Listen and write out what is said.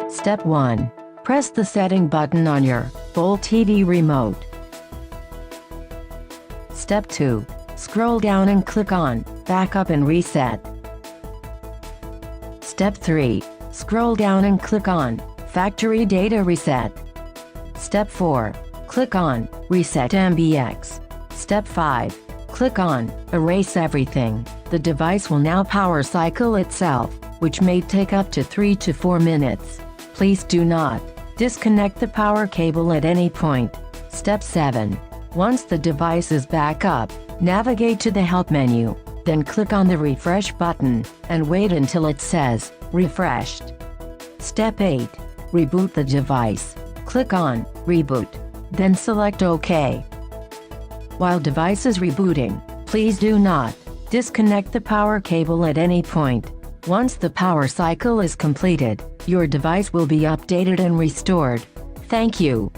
Step 1. Press the setting button on your Bolt TV remote. Step 2. Scroll down and click on Backup and Reset. Step 3. Scroll down and click on Factory Data Reset. Step 4. Click on Reset MBX. Step 5. Click on Erase Everything. The device will now power cycle itself, which may take up to 3 to 4 minutes. Please do not disconnect the power cable at any point. Step 7. Once the device is back up, navigate to the Help menu, then click on the Refresh button, and wait until it says Refreshed. Step 8. Reboot the device. Click on Reboot, then select OK. While device is rebooting, please do not disconnect the power cable at any point. Once the power cycle is completed, your device will be updated and restored. Thank you.